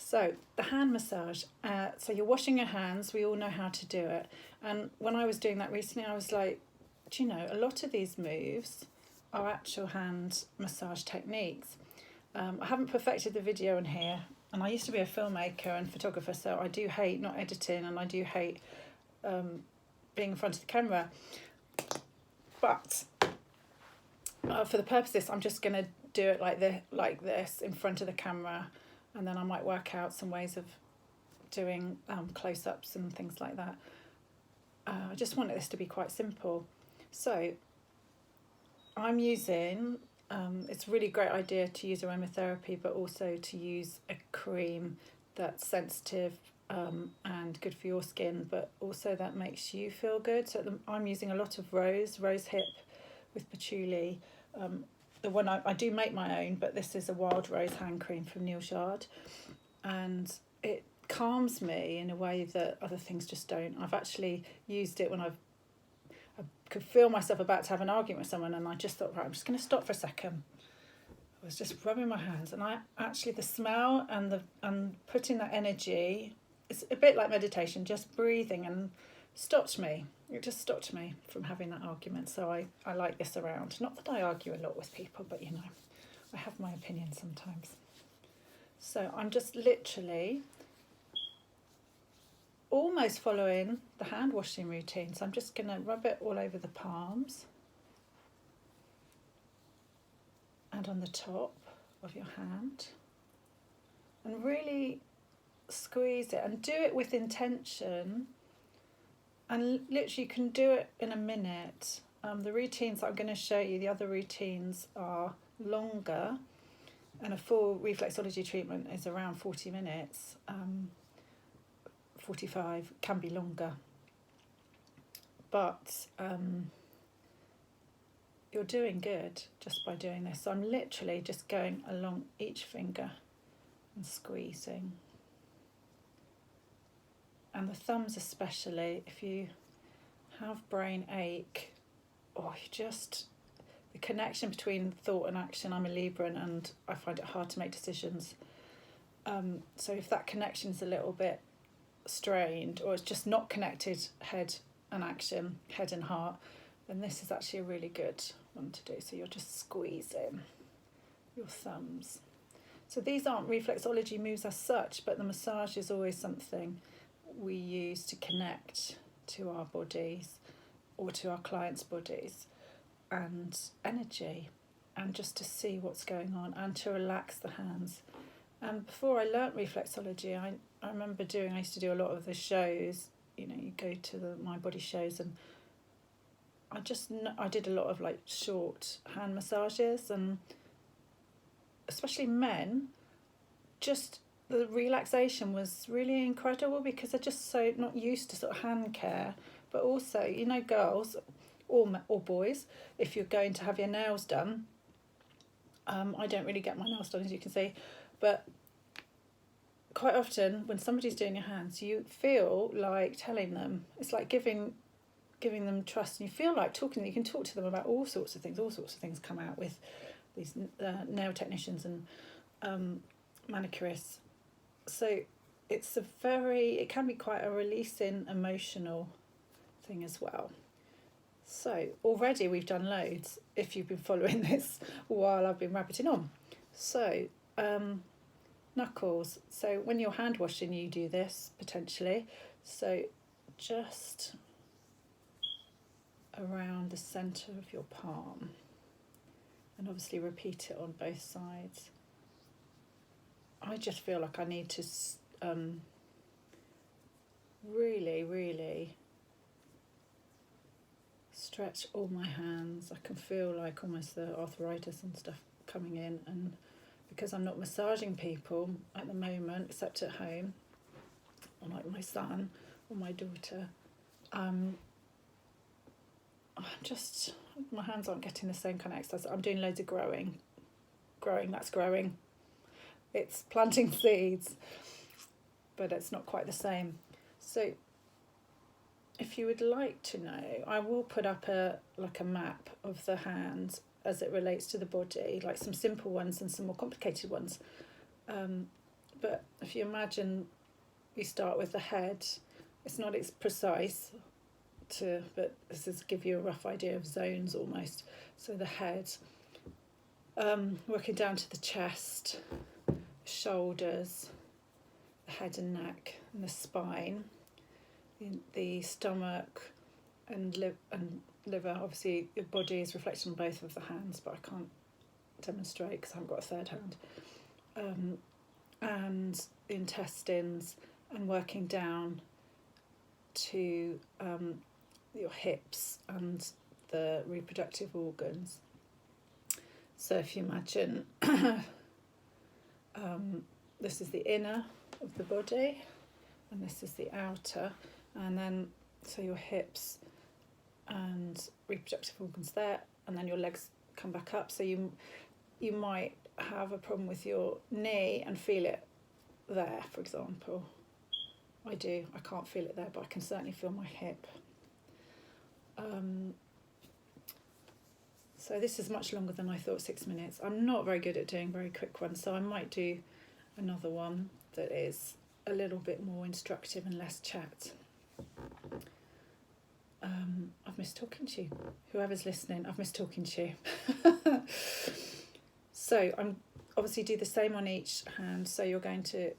So the hand massage. So you're washing your hands. We all know how to do it. And when I was doing that recently, I was like, do you know, a lot of these moves are actual hand massage techniques. I haven't perfected the video in here, and I used to be a filmmaker and photographer, so I do hate not editing, and I do hate being in front of the camera. But for the purpose of this, I'm just going to do it like this in front of the camera, and then I might work out some ways of doing close-ups and things like that. I just wanted this to be quite simple. So I'm using, it's a really great idea to use aromatherapy, but also to use a cream that's sensitive and good for your skin, but also that makes you feel good. So I'm using a lot of rose hip with patchouli. The one I do make my own, but this is a wild rose hand cream from Neil Shard, and it calms me in a way that other things just don't. I've actually used it when I could feel myself about to have an argument with someone, and I just thought, right, I'm just going to stop for a second. I was just rubbing my hands, and I actually, the smell and putting that energy, it's a bit like meditation, just breathing, and stopped me. It just stopped me from having that argument. So I like this around. Not that I argue a lot with people, but you know, I have my opinion sometimes. So I'm just literally almost following the hand washing routine. So I'm just going to rub it all over the palms and on the top of your hand, and really squeeze it, and do it with intention. And literally you can do it in a minute. The routines that I'm going to show you, the other routines, are longer, and a full reflexology treatment is around 40 minutes. 45, can be longer. But you're doing good just by doing this. So I'm literally just going along each finger and squeezing. And the thumbs especially, if you have brain ache, or you just, the connection between thought and action, I'm a Libran and I find it hard to make decisions. So if that connection is a little bit strained, or it's just not connected, head and action, head and heart, then this is actually a really good one to do. So you're just squeezing your thumbs. So these aren't reflexology moves as such, but the massage is always something we use to connect to our bodies or to our clients' bodies and energy, and just to see what's going on and to relax the hands. And before I learnt reflexology, I remember I used to do a lot of the shows, you know, you go to the My Body shows, and I did a lot of like short hand massages, and especially men, just the relaxation was really incredible, because they're just so not used to sort of hand care. But also, you know, girls or boys, if you're going to have your nails done, I don't really get my nails done, as you can see, but quite often when somebody's doing your hands, you feel like telling them, it's like giving them trust, and you feel like talking. You can talk to them about all sorts of things come out with these nail technicians and manicurists. So it can be quite a releasing emotional thing as well. So already we've done loads if you've been following this while I've been rabbiting on. So knuckles. So when you're hand washing, you do this potentially. So just around the centre of your palm, and obviously repeat it on both sides. I just feel like I need to really stretch all my hands. I can feel like almost the arthritis and stuff coming in, and because I'm not massaging people at the moment, except at home, or like my son or my daughter, my hands aren't getting the same kind of exercise. I'm doing loads of growing, that's growing. It's planting seeds, but it's not quite the same. So if you would like to know, I will put up a map of the hands as it relates to the body, like some simple ones and some more complicated ones. but if you imagine you start with the head, it's not as precise but this is give you a rough idea of zones almost. So the head, working down to the chest, shoulders, the head and neck, and the spine, the stomach and liver. Obviously your body is reflected on both of the hands, but I can't demonstrate because I haven't got a third hand. And the intestines, and working down to your hips and the reproductive organs. So if you imagine this is the inner of the body and this is the outer, and then so your hips and reproductive organs there, and then your legs come back up. So you might have a problem with your knee and feel it there, for example. I do. I can't feel it there, but I can certainly feel my hip. So this is much longer than I thought, 6 minutes. I'm not very good at doing very quick ones, so I might do another one that is a little bit more instructive and less chat. I've missed talking to you. Whoever's listening, I've missed talking to you. So I'm obviously do the same on each hand. So you're going to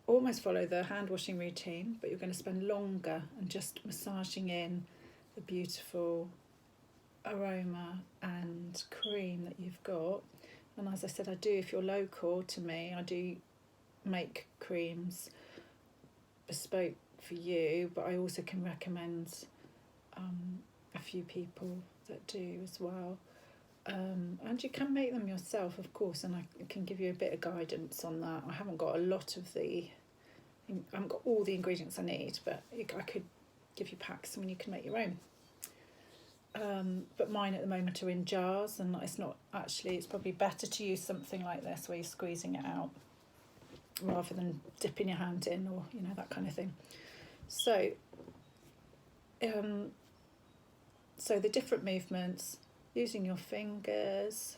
almost follow the hand washing routine, but you're going to spend longer and just massaging in the beautiful aroma and cream that you've got. And as I said, I do, if you're local to me, I do make creams bespoke for you, but I also can recommend a few people that do as well. And you can make them yourself, of course, and I can give you a bit of guidance on that. I haven't got I haven't got all the ingredients I need, but I could give you packs and you can make your own. But mine at the moment are in jars, and it's probably better to use something like this where you're squeezing it out rather than dipping your hand in, or that kind of thing. So so the different movements, using your fingers,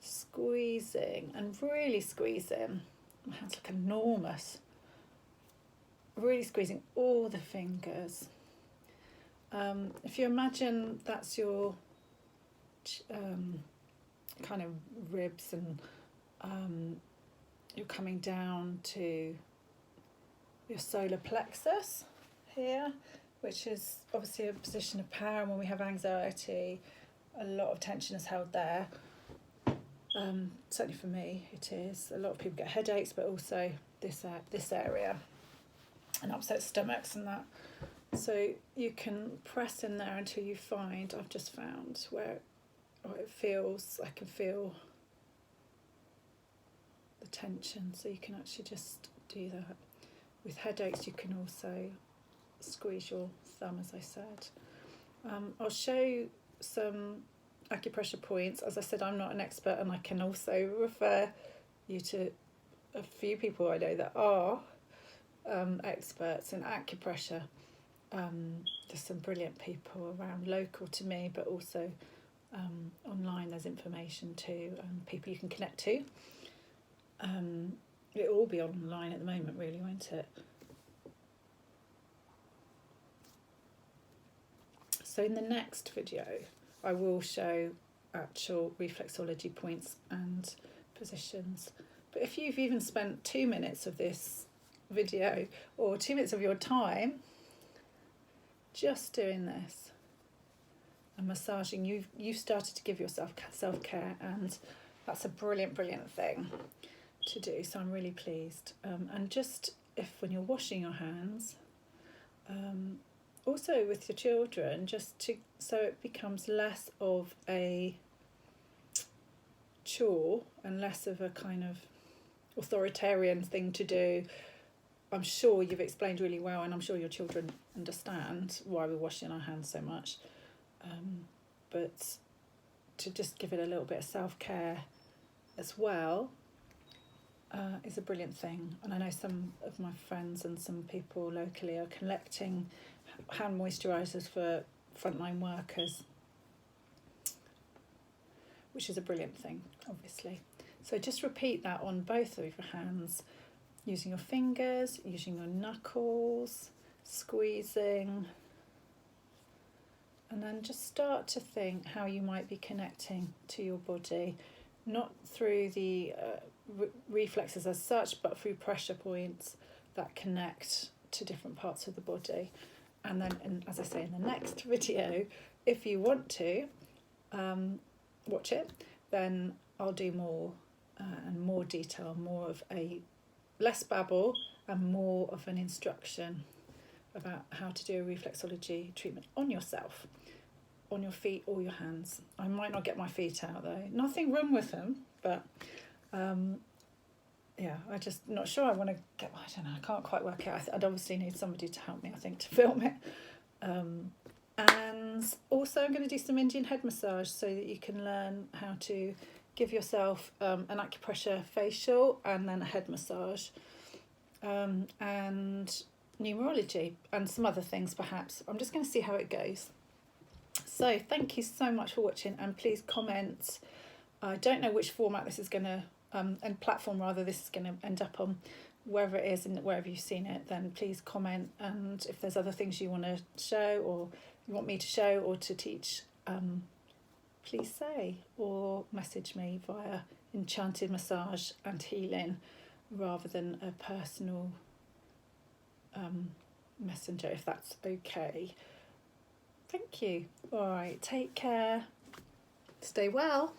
squeezing and really squeezing. My hands look enormous. Really squeezing all the fingers. If you imagine that's your kind of ribs, and you're coming down to your solar plexus here, which is obviously a position of power, and when we have anxiety, a lot of tension is held there. Certainly for me it is. A lot of people get headaches, but also this area and upset stomachs and that. So you can press in there until you find, I've just found where it feels, I can feel the tension, so you can actually just do that. With headaches you can also squeeze your thumb, as I said. I'll show you some acupressure points. As I said, I'm not an expert, and I can also refer you to a few people I know that are experts in acupressure. There's some brilliant people around local to me, but also online there's information too, and people you can connect to. It'll all be online at the moment, really, won't it? So in the next video I will show actual reflexology points and positions. But if you've even spent 2 minutes of this video, or 2 minutes of your time just doing this and massaging, you've started to give yourself self-care, and that's a brilliant thing to do. So I'm really pleased. And just when you're washing your hands, also with your children, so it becomes less of a chore and less of a kind of authoritarian thing to do. I'm sure you've explained really well, and I'm sure your children understand why we're washing our hands so much. But to just give it a little bit of self-care as well is a brilliant thing. And I know some of my friends and some people locally are collecting hand moisturisers for frontline workers, which is a brilliant thing, obviously. So just repeat that on both of your hands, using your fingers, using your knuckles, squeezing. And then just start to think how you might be connecting to your body, not through the reflexes as such, but through pressure points that connect to different parts of the body. And then, as I say, in the next video, if you want to watch it, then I'll do more and more detail, more of a less babble and more of an instruction about how to do a reflexology treatment on yourself, on your feet or your hands. I might not get my feet out though. Nothing wrong with them, but yeah, I'm just not sure I want to get, I don't know, I can't quite work it out. I'd obviously need somebody to help me, I think, to film it. And also I'm going to do some Indian head massage so that you can learn how to give yourself an acupressure facial and then a head massage, and numerology and some other things perhaps. I'm just going to see how it goes. So thank you so much for watching, and please comment. I don't know which format this is going to, and platform rather, this is going to end up on. Wherever it is and wherever you've seen it, then please comment, and if there's other things you want to show or you want me to show or to teach, please say, or message me via Enchanted Massage and Healing rather than a personal messenger, if that's okay. Thank you. All right, take care. Stay well.